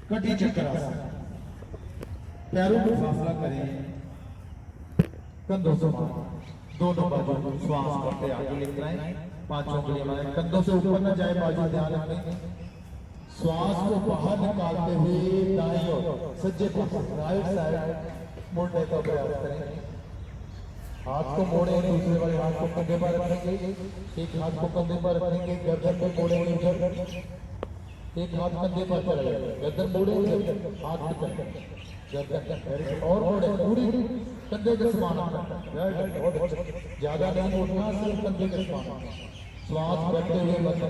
कटी चक्कर आसन। पैरों को फासला करें, कंधों से दोनों बाजू श्वास करते आगे लेकर आए, पांचों उंगलियां हमारे कंधों से ऊपर न जाए, बाजू ध्यान रखें। श्वास को बाहर निकालते हुए दाईं ओर सज्जे पर राइट साइड मोड़ने का प्रयास करें। हाथ को मोड़े, दूसरे वाले हाथ को कंधे पर रखेंगे, एक हाथ को कंधे पर रखेंगे, गर्दन पे मोड़ेंगे उधर, एक हाथ कंधे पर चलेगा, गर्दन मोड़ेंगे, हाथ ऊपर गर्दन और मोड़े पूरी कंधे के समान, ज्यादा नहीं मोड़ना, सिर्फ कंधे के समान। श्वास करते हुए बंद,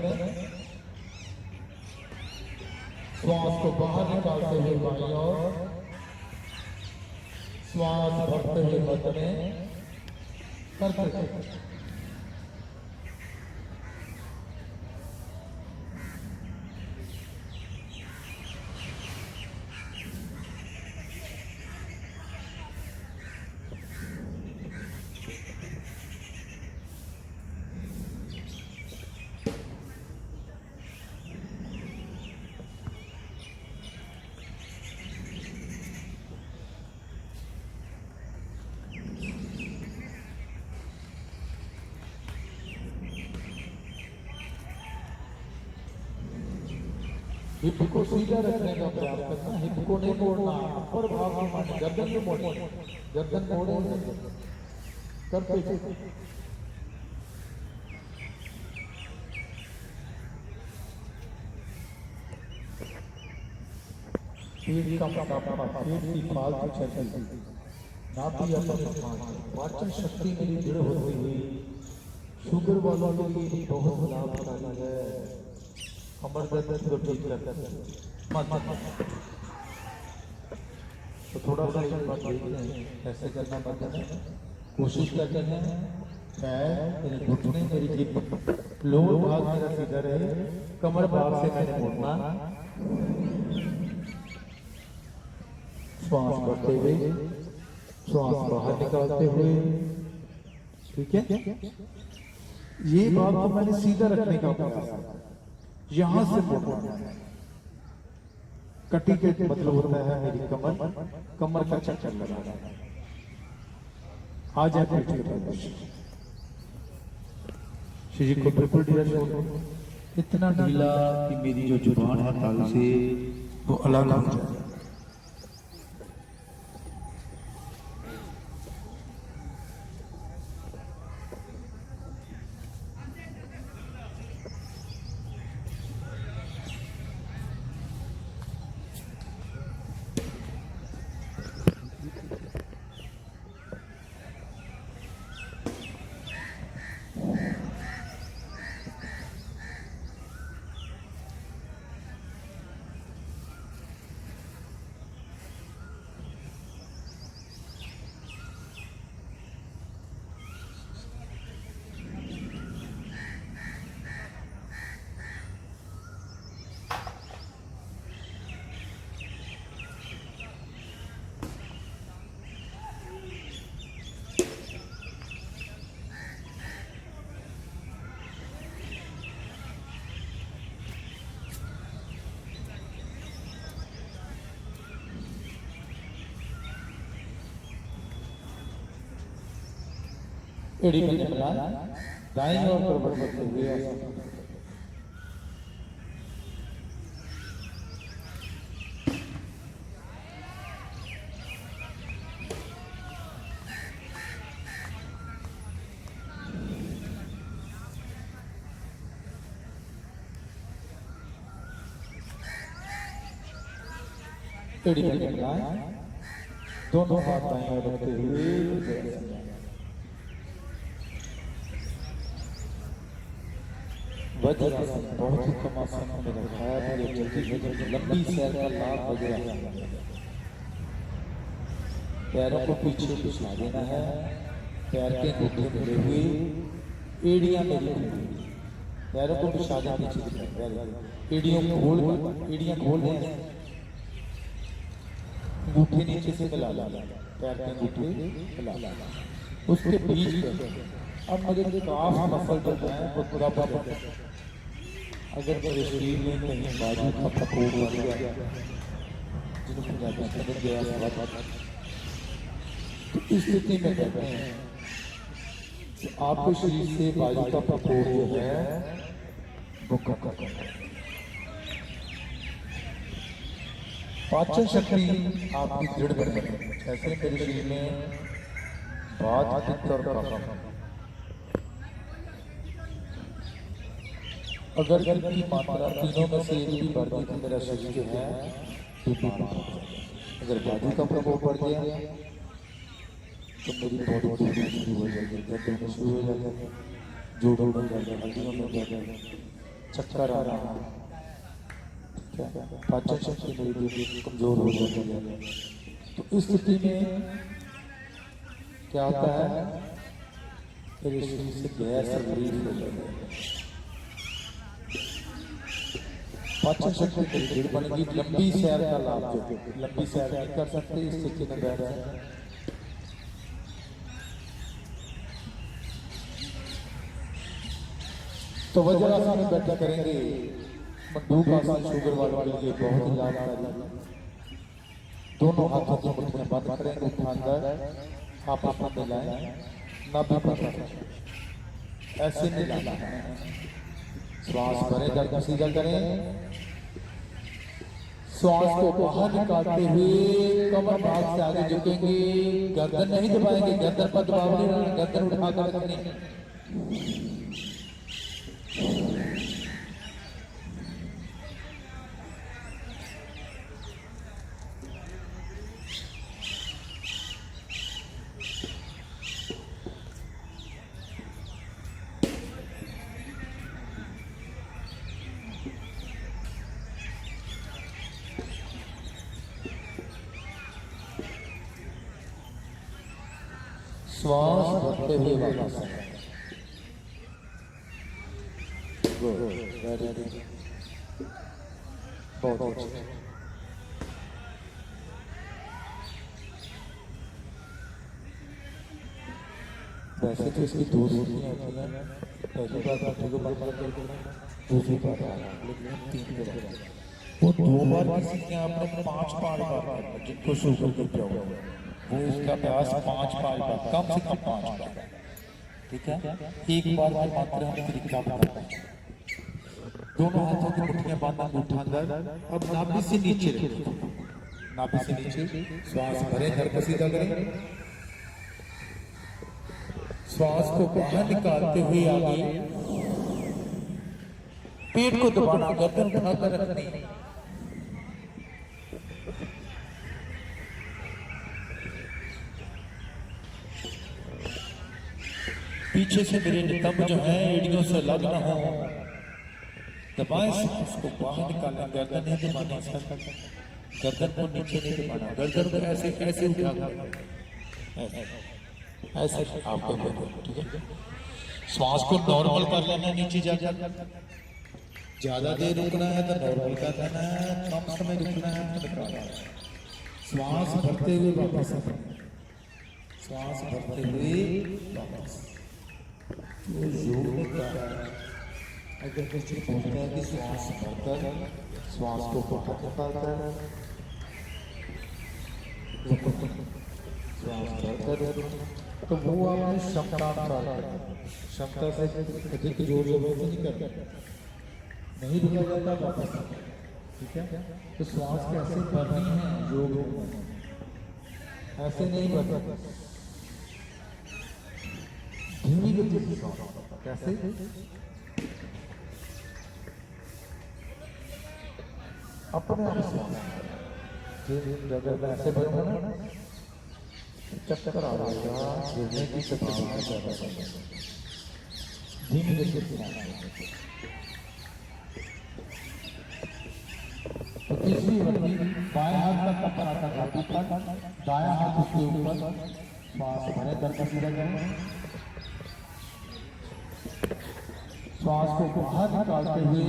श्वास को बाहर निकालते हुए बाईं ओर, श्वास भरते हुए बंद में करते। हिप को सीधा रखने का प्रयास करना, हिप को नहीं मोड़ना, ऊपर भाग में मारना, गर्दन को मोड़ना, गर्दन मोड़े करते। पेट का मोटापा, पेट की फालतू चर्बी, नाभि अपनी पाचन शक्ति मेरी दृढ़ होती हुई शुगर वालों के लिए बहुत लाभकारी है। कमर दर्द को ठीक करता है। तो थोड़ा सा ऐसे करना पड़ता है, कोशिश करते हैं पैर घुटने मेरी हिप लोअर भाग मेरा सीधा रहे, कमर भाग से मैंने मोड़ना, श्वास करते हुए, श्वास बाहर निकालते हुए, ठीक है। ये भाग को मैंने सीधा रखने का प्रयास, यहां से मोड़ना। कटी के मतलब होता है मेरी कमर, कमर का चक्कर लगाना। आ जाए पीठ के बल, शरीर को बिल्कुल ढीला छोड़ो, इतना ढीला कि मेरी जो जुबान है तालू से वो अलग हो जाए। एड़ी का निकला दाईं ओर प्रबल करते हुए एड़ी का निकला, दोनों हाथ दाईं ओर रखते हुए वज्रासन बहुत ही कम आसन में रखा है। जल्दी लंबी सैर का लाभ वज्रासन। पैरों को पीछे पिछला देना है, पैर के घुटने मिले हुए, एड़ियां मेरी पैरों को पिछला देना, पीछे एड़ियों खोल, एड़ियां खोल दें, अंगूठे नीचे से मिला ला, पैर के अंगूठे मिला ला, उसके बीच अब मुझे काफ मसल जो है वो बराबर है। अगर मेरे शरीर में कहीं बाजू का पकोड़ लग गया जिन्हें पंजाबी में कहते हैं गया। तो इस स्थिति में कहते हैं कि आपके शरीर से वायु का प्रकोप जो है वो कम करना है। पाचन शक्ति आपकी दृढ़ बने। जैसे मेरे शरीर में वात पित्त और कफ, अगर इनकी मात्रा तीनों में से एक भी बढ़ गई तो मेरा शरीर जो है बीमार हो जाता है। अगर वायु का प्रकोप बढ़ गया तो मेरी बॉडी दुखना शुरू हो जाएगी, दर्द होना शुरू हो जाएगा, जोड़ों में दर्द, हड्डियों में दर्द, चक्कर आ रहा है, पाचन शक्ति मेरी बिल्कुल कमजोर हो जाती है। तो इस स्थिति में क्या होता है, मेरे शरीर से गैस रिलीज हो जाती है, पाचन शक्ति मेरी दृढ़ बनेगी। लंबी सैर का लाभ, जो लंबी सैर नहीं कर सकते इस स्थिति में बैठ जाए। तो वज्रासन में बैठा करेंगे। मंडूक आसन शुगर वालों के लिए बहुत ही लाभकारी। दोनों हाथों की मुट्ठियां बंद करेंगे, उठाकर आप अपना मिलाएं, नाभि पर ऐसे मिलाना है। श्वास भरें, गर्दन सीधा करें, श्वास को बाहर निकालते हुए कमर भाग से आगे झुकेंगे, गर्दन नहीं दबाएंगे, गर्दन पर दबाव नहीं रहना, गर्दन उठाकर रखनी। श्वास भरते हुए वापस बहुत अच्छा। वैसे तो इसकी दो स्थितियां होती हैं, पहली बार मुट्ठी को बंद करके, दूसरी बार लेकिन तीन के बाद वो दो बार की स्थितियां आपने 5 बार जिनको शुगर के प्रॉब्लम है वो इसका अभ्यास 5 बार, कम से कम 5 बार, ठीक है। एक बार की मात्रा हम तरीका बताते हैं। दोनों हाथों की मुट्ठियां बांध उठाकर अब नाभि से नीचे रखें, नाभि से नीचे श्वास भरें, घर को सीधा करें, श्वास को बाहर निकालते हुए आगे, पेट को दबाना, गर्दन उठाकर रखनी, पीछे से मेरे नितंब जो है एड़ियों से अलग न हो, दबाएं, उसको बाहर निकालना, गर्दन नहीं दबाना, गर्दन को नीचे नहीं दबाना, गर्दन को ऐसे ऐसे उठा ऐसे आपको, ठीक है। श्वास को नॉर्मल कर लेना, नीचे जाकर ज्यादा देर रुकना है तो नॉर्मल कर लेना है, कम समय रुकना है तो निकालना है। श्वास भरते हुए वापस, श्वास भरते हुए वापस। तो योग में क्या है, अगर किसी को बोलता है कि श्वास भरकर श्वास को बाहर निकालता है, श्वास भरकर, तो वो आपने क्षमता क्षमता से अधिक जोर जबरदस्ती नहीं करता, नहीं रुका जाता वापस, ठीक है। तो श्वास कैसे भरनी है योग में, ऐसे नहीं भरना, धीमी गति से श्वास, कैसे, अपने आप श्वास, अगर मैं ऐसे भरूंगा ना चक्कर आ जाएगा, गिरने की संभावना ज्यादा है, धीमी गति से। तो तीसरी वृत्ति, बाएं हाथ का कपड़ा आता घाटी पर, दायां हाथ उसके ऊपर, श्वास भरे, गर्दन सीधा करें, श्वास को बाहर निकालते हुए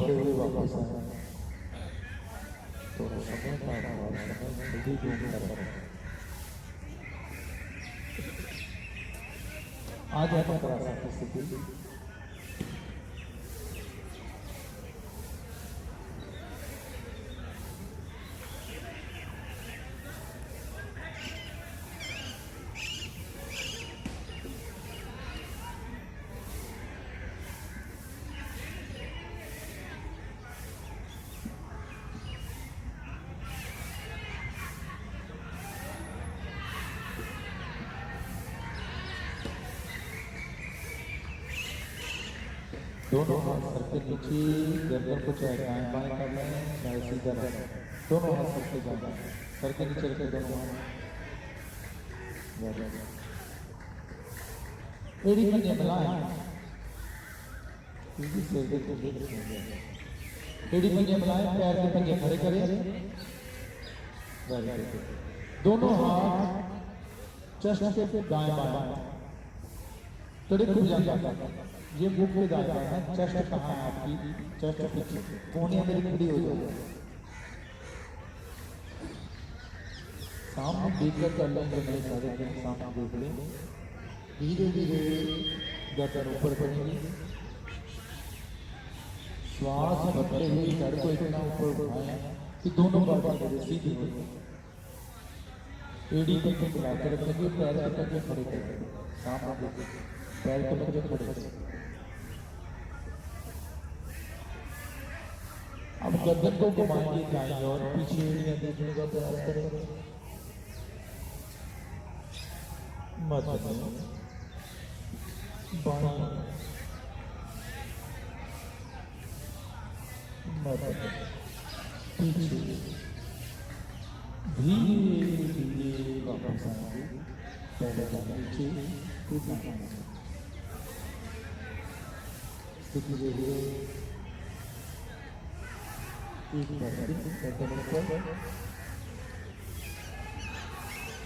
बढ़ते हुए वापस आए। थोड़ा समय का अभाव, समय जल्दी घूम कर आ जाता करा सकते स्थिति। दोनों हाथ सर के नीचे, गर्दन को चाहे दाएं बाएं कर लें चाहे सीधा रखें। दोनों हाथ सर के जाना, सर के नीचे रखे दोनों हाथ। एड़ी पंजे मिलाएं, सीधी सिर के पंजे रखेंगे। एड़ी पंजे मिलाएं, पैर के पंजे खड़े करें। दोनों हाथ चेस्ट के दाएं बाएं थोड़े खुल जाता है। ये मुख पे जाता है। चेस्ट कहाँ है आपकी? चेस्ट पीछे, कोहनी मेरी खड़ी हो जाएगी। सामने देखकर कर लेंगे, मेरे सारे दिन सामने देख लें। धीरे धीरे गर्दन ऊपर करेंगे, श्वास भरते हुए सर को इतना ऊपर उठाएं कि दोनों बातें सीधी हो जाए। एड़ी को मिलाकर रखेंगे, पैर के पंजे खड़े करेंगे, सामने देखेंगे, पैर के पंजे खड़े करेंगे। अब गर्दन को घुमाएंगे दाईं और पीछे एड़ियां देखने का प्रयास करेंगे। मध्य में, बाईं मध्य में, पीछे धीरे धीरे वापस आएंगे। पहले नीचे फिर स्थिति देखिए। एक बार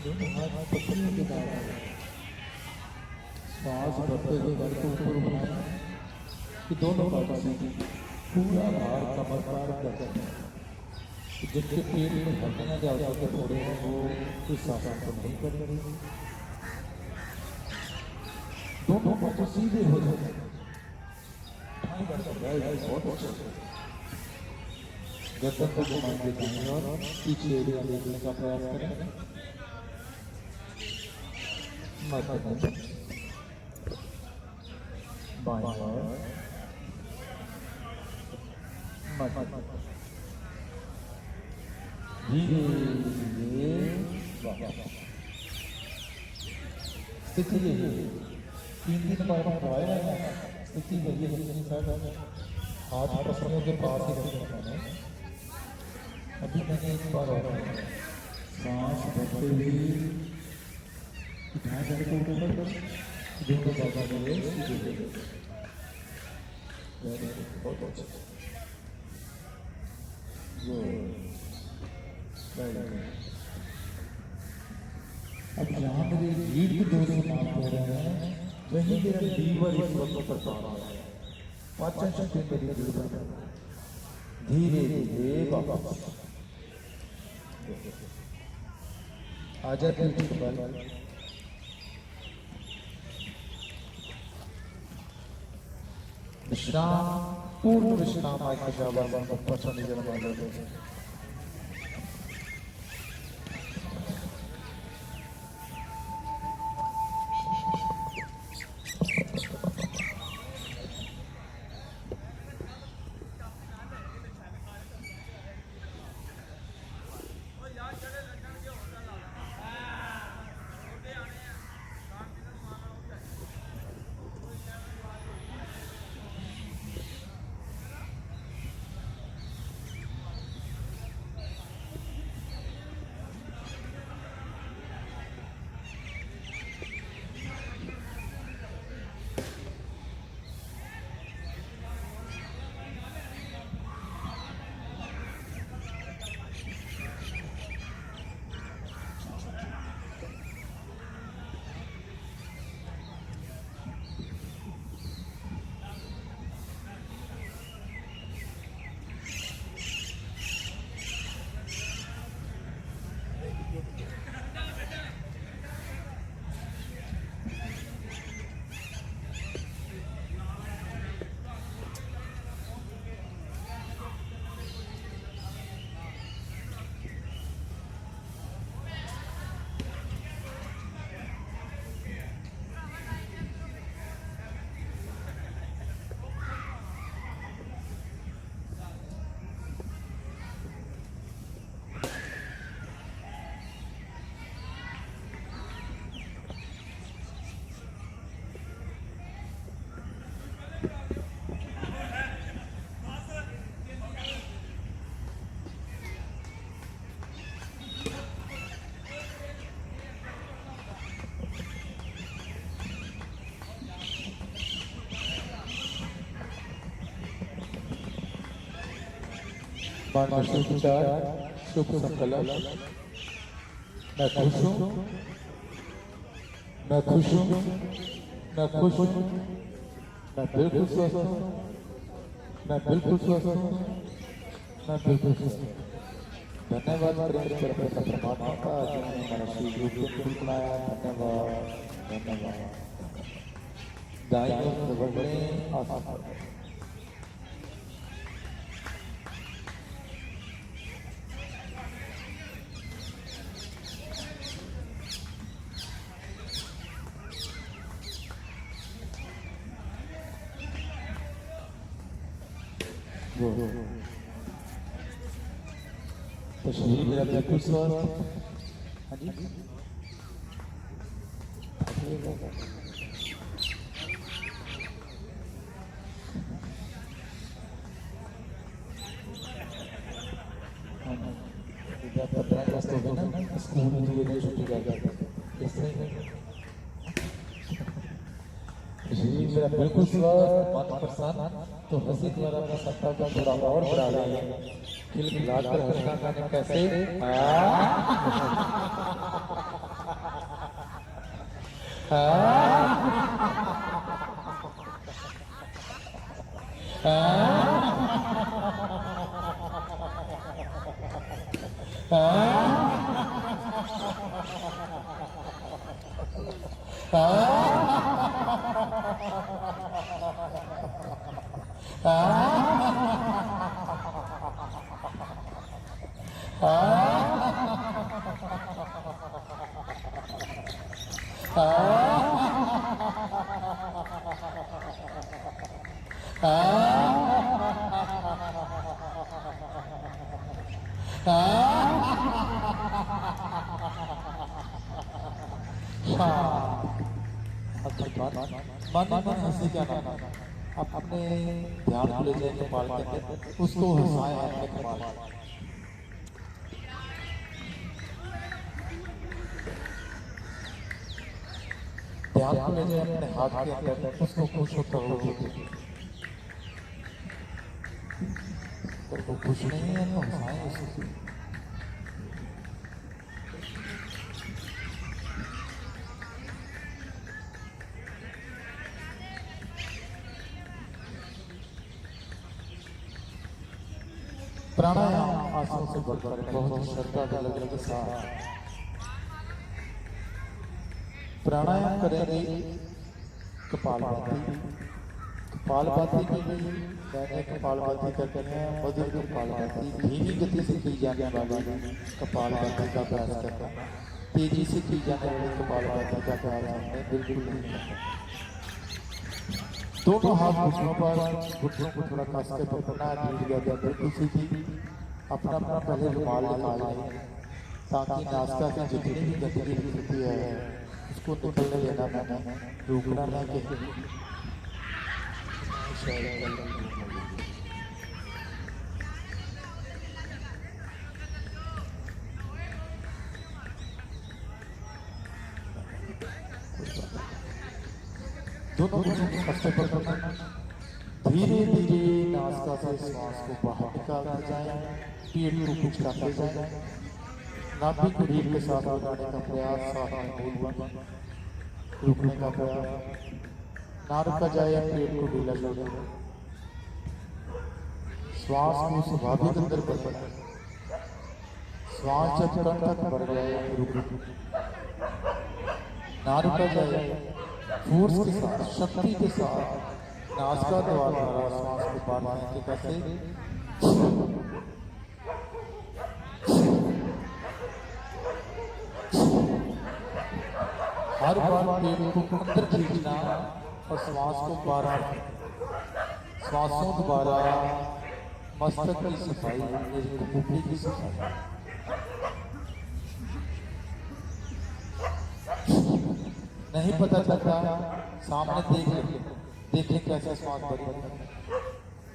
दोनों हाथ पकड़ने के बाद श्वास भरते हुए घर को ऊपर उठाएं कि दोनों बातों से पूरा भार कमर पर करते हैं। जिनके पेट में धड़कना के अवसर थोड़े हैं वो इस आसन को नहीं कर रहे। दोनों बातों सीधे हो जाते हैं। बहुत अच्छा। गर्दन को घुमाएंगे दाईं और पीछे एड़ियां देखने का प्रयास करें। मध्य में, बाईं और मध्य, धीरे धीरे वापस। स्थिति यही है। 3 बार उठाया है। स्थिति यही है। हाथ पसलियों के पास ही रखना है। अभी मैंने एक बार और सांस भरते हुए उठाया सर को ऊपर, दोनों बाजू में सीधे। बहुत अच्छा। अब जहाँ मेरे रीढ़ के दोनों मांग हो रहे हैं वहीं मेरा लीवर इस वक्त पर पा रहा है। पाचन शक्ति मेरी लीवर धीरे धीरे वापस आ जाते बल। विश्राम, पूर्ण विश्राम आज पसंद जन्म। मन शुभ विचार, शुभ संकल्प। मैं खुश हूँ, मैं खुश हूँ, मैं खुश हूँ, मैं बिल्कुल स्वस्थ हूँ, मैं बिल्कुल स्वस्थ हूँ, मैं बिल्कुल स्वस्थ हूँ। धन्यवाद परमात्मा का जिन्होंने मेरा शरीर रूप में बनाया। धन्यवाद, धन्यवाद। दाईं ओर दबड़ लें, आसन करें। तो शरीर मेरा बिल्कुल स्वस्थ। हाँ जी, हाँ 15 अगस्त हो गए ना, स्कूल में धीरे छुट्टी कर जाती है। शरीर मेरा बिल्कुल स्वस्थ, मन प्रसन्न। तो हंसी द्वारा प्रसन्नता को थोड़ा और बढ़ा लें। खिलखिलाकर हंसना गाने कैसे? मन हंसी क्या नाम, अपने ध्यान को ले जाए कपाल के अंदर, उसको हंसाए अपने कपाल। ध्यान को ले जाए अपने हाथ के अंदर, उसको खुश होता हो। वो खुश नहीं है तो हंसाए उसको। प्राणायाम आसन से बढ़कर बहुत श्रद्धा का लगन के साथ प्राणायाम करेंगे। कपालभाति, कपालभाति में भी मैंने कपालभाति करते हैं। मधुर कपालभाति, धीमी गति से की जाने वाली कपालभाति का अभ्यास करना, तेजी से की जाने वाली कपालभाति का अभ्यास हमने बिल्कुल नहीं करना। दोनों हाथ घुटनों पर, घुटनों को थोड़ा कस के पकड़ना, नीचे गया बिल्कुल सीधी। अपना अपना पहले रुमाल निकाल लें ताकि नाश्ता की जितनी भी गंदगी होती है उसको निकलने लेना, मैंने रोकना ना कि दोनों कष्ट पकड़ना। धीरे धीरे नासिका से श्वास को बाहर निकालते जाएं, पेट को कुछ करते जाएं। नाभि को ढील के साथ लगाने का प्रयास, साथ में मूल बंद, रुकने का प्रयास। ना रुका जाए, पेट को ढीला छोड़े। श्वास को स्वाभाविक अंदर बढ़ाएं। श्वास जब कण तक बढ़ जाए रुक। ना रुका जाए, फोर्स के साथ, शक्ति के साथ नासिका द्वारा श्वास को बाहर निकालने के कैसे। हर बार पेट को अंदर खींचना और श्वास को बाहर, श्वासों द्वारा मस्तक की सफाई, खोपड़ी की सफाई। नहीं पता चलता, सामने देख ले, देखें कैसे श्वास भरी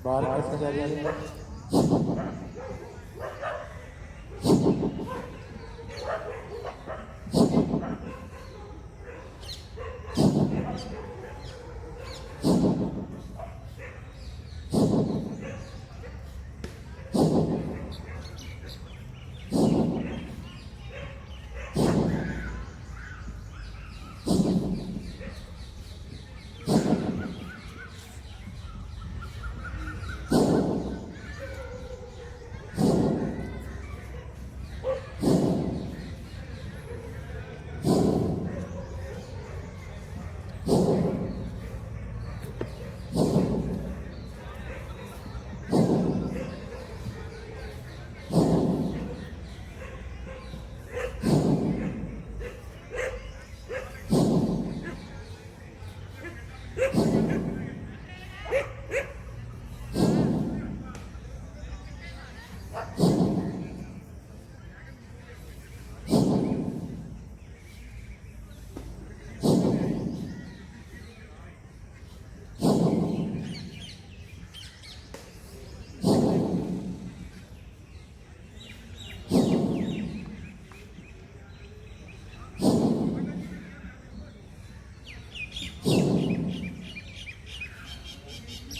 बाहर कैसे जा रही है।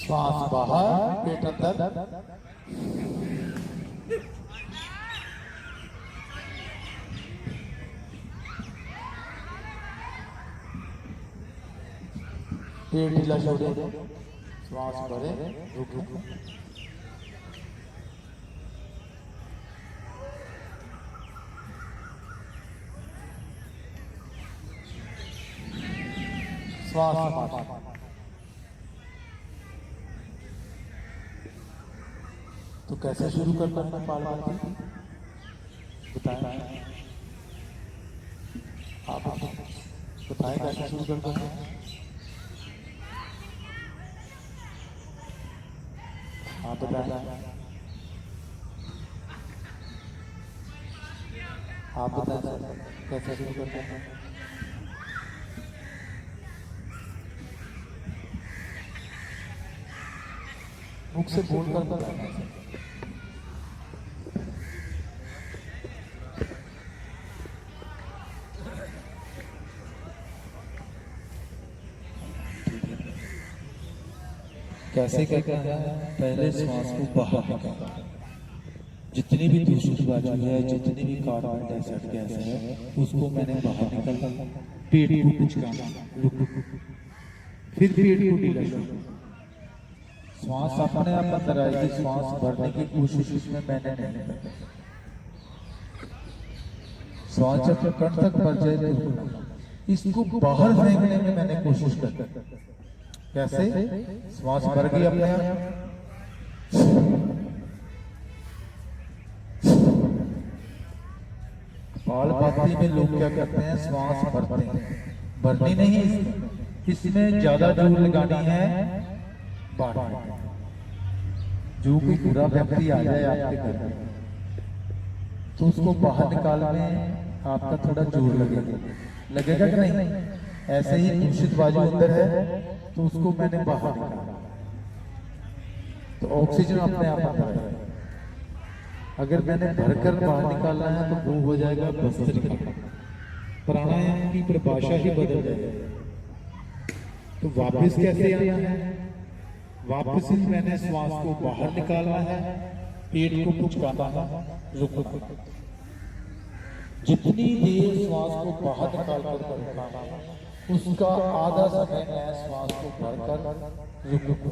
श्वास बाहर, पेट अंदर। पेट ढीला छोड़े, श्वास भरे, रुक रुक। श्वास बाहर। तो कैसे शुरू करना है कपालभाति बताएं, आप बताएं कैसे शुरू करना है। आप बताएं, आप बताएं कैसे शुरू करना है। मुख से बोलकर बताना है। कैसे करना है, पहले श्वास को बाहर निकालना, जितनी भी दूसरी बाजू है, जितनी भी कार्बन डाइऑक्साइड गैस है, उसको मैंने बाहर निकालना, पेट को पुचकाना, फिर पेट को ढीला करना, श्वास अपने आप अंदर आएगी, श्वास भरने की कोशिश इसमें मैंने नहीं की, श्वास जब कंठ तक भर जाए तो इसको बाहर फेंकने में मैंने कोशिश की। कैसे? श्वास भर गई अपने आप, कपालभाति में लोग क्या करते हैं, श्वास भरते हैं, भरनी नहीं, इसमें ज्यादा जोर लगानी है बाहर। जो कोई बुरा व्यक्ति आ जाए आपके घर में तो उसको बाहर निकालने आपका थोड़ा जोर लगेगा, लगेगा कि नहीं? ऐसे ही दूषित बाजू अंदर है तो उसको मैंने बाहर निकाला, तो ऑक्सीजन अपने आप आता है। अगर मैंने भरकर बाहर निकालना है तो वो हो जाएगा भस्त्रिका, प्राणायाम की परिभाषा ही बदल जाएगी। तो वापस कैसे आना है? वापस ही मैंने श्वास को बाहर निकालना है, पेट को पुचकाना है, रुक। जितनी देर श्वास को बाहर निकाल कर उसका आधा समय मैं श्वास को भरकर रुक।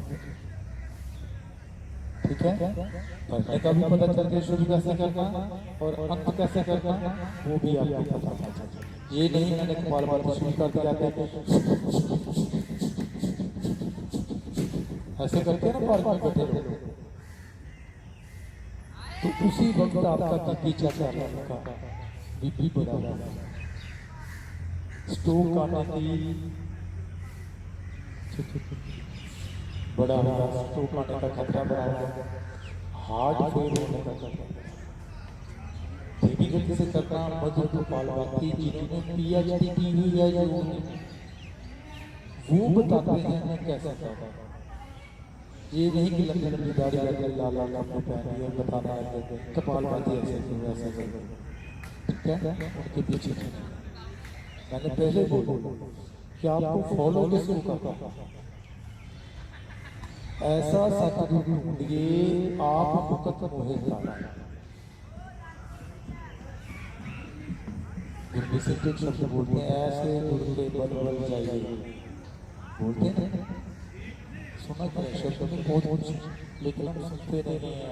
ठीक है, भरने का भी पता चल गया, शुरू कैसे करना और अंत कैसे करना वो भी आपको पता चल जाए। ये नहीं मैंने कपालभाति शुरू कर दिया ऐसे करके ना पार्क में बैठे लोग, तो उसी वक्त आपका बीपी चेक करने का, बीपी बढ़ा होगा, स्ट्रोक आने की बड़ा होगा, स्ट्रोक आने का खतरा बढ़ा होगा, हार्ट फेल होने का खतरा। धीमी गति से करना, मधुर कपालभाति जिन्होंने PhD की हुई है वो बताते हैं कैसे करना। ये नहीं कि लंबी लंबी दाढ़ी लगा लाल लाल कपड़े पहन और बताना है कपालभाति ऐसे करो ऐसे करो, ठीक है? उनके पीछे मैंने पहले बोला कि आपको फॉलो किसको करना, ऐसा सतगुरु ढूंढिए आप मुक्त मोहे का। गुरबिसिक शब्द बोलते हैं, ऐसे ढूंढते बल बल जाइए, बोलते हैं सुना करें शब्द में बहुत कुछ, लेकिन हम सुनते नहीं है।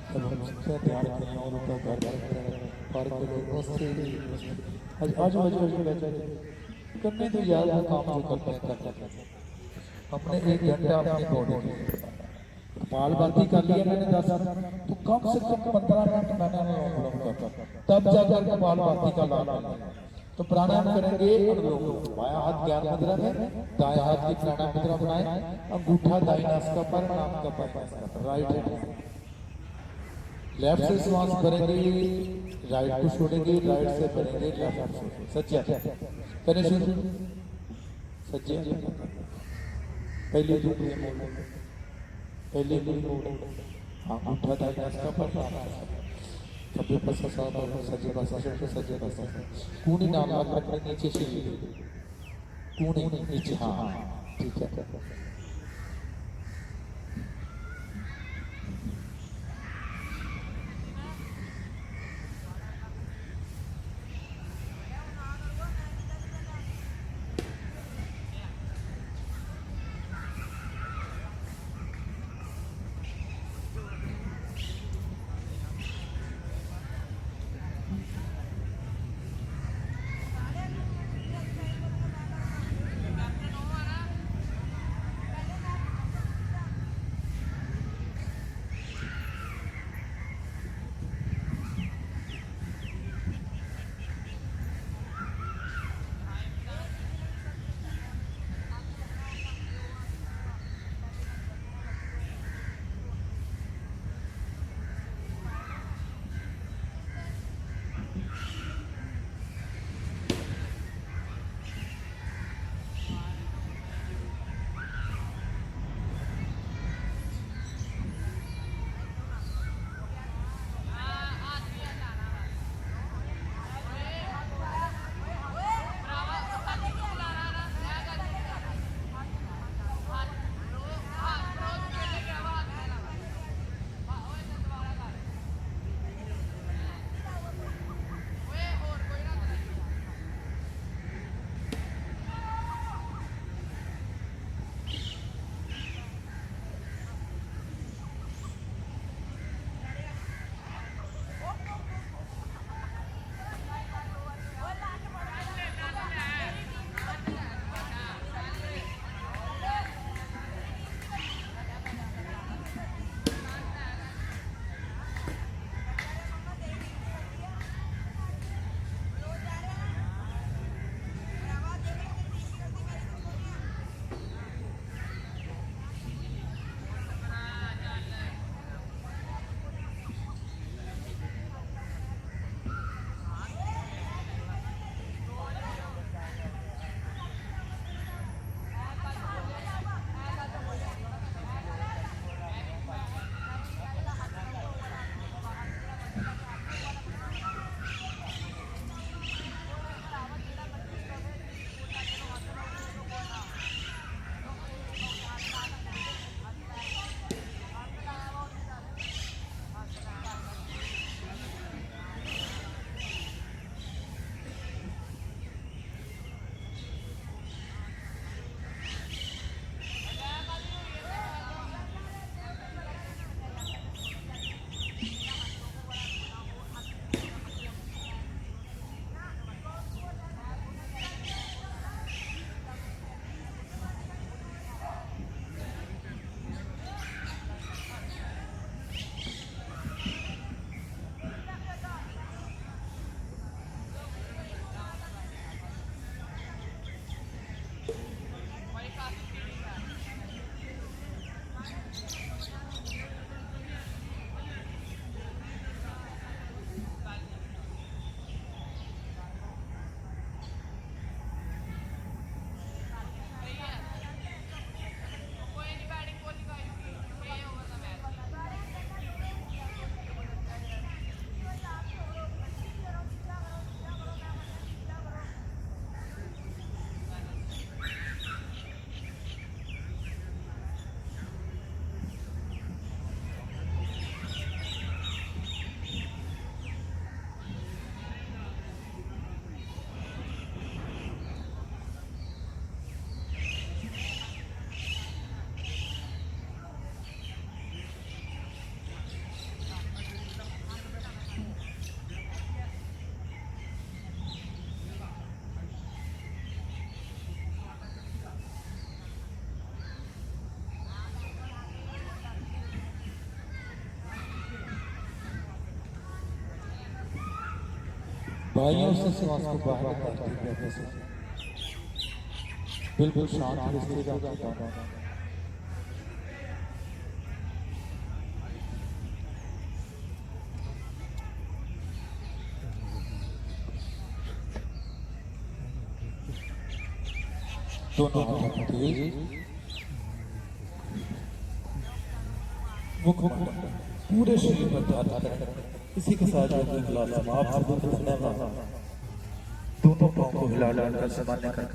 तब हम सुनते हैं ध्यान करें और उनका घर पार्क के लोग आज करने तो यार वो काम जो करते हैं। हमने 1 घंटा अपनी बॉडी कपालभाति कर लिया मैंने 10, तो कम से कम 15 मिनट मैंने अनुलोम करता, तब जाकर कपालभाति का लाभ मिलेगा। तो प्राणायाम करेंगे, बायां हाथ ज्ञान मुद्रा में, दाएं हाथ की प्राणायाम मुद्रा बनाए, अंगूठा दाईं नासिका पर, नाक का पर, राइट हैंड, लेफ्ट से श्वास भरेंगे, राइट को छोड़ेंगे, राइट से भरेंगे, लेफ्ट को। सच्चा करें शुरू, सच्चे पहले दूसरे मोड़, पहले मोड़, अंगूठा दाईं नासिका पर, कभी बस सजे बस कूनी नाम रखने नीचे से कूनी नीचे, हाँ ठीक है। भाइयों से श्वास को बाहर निकालते हुए से बिल्कुल शांत रिश्तेदार की तरह दोनों हाथों तेज मुखमंडल पूरे शरीर पर ध्यान करें। इसी के साथ जो क्लास समाप्त होता है, दोनों पाँव को हिला कर सामान्य कर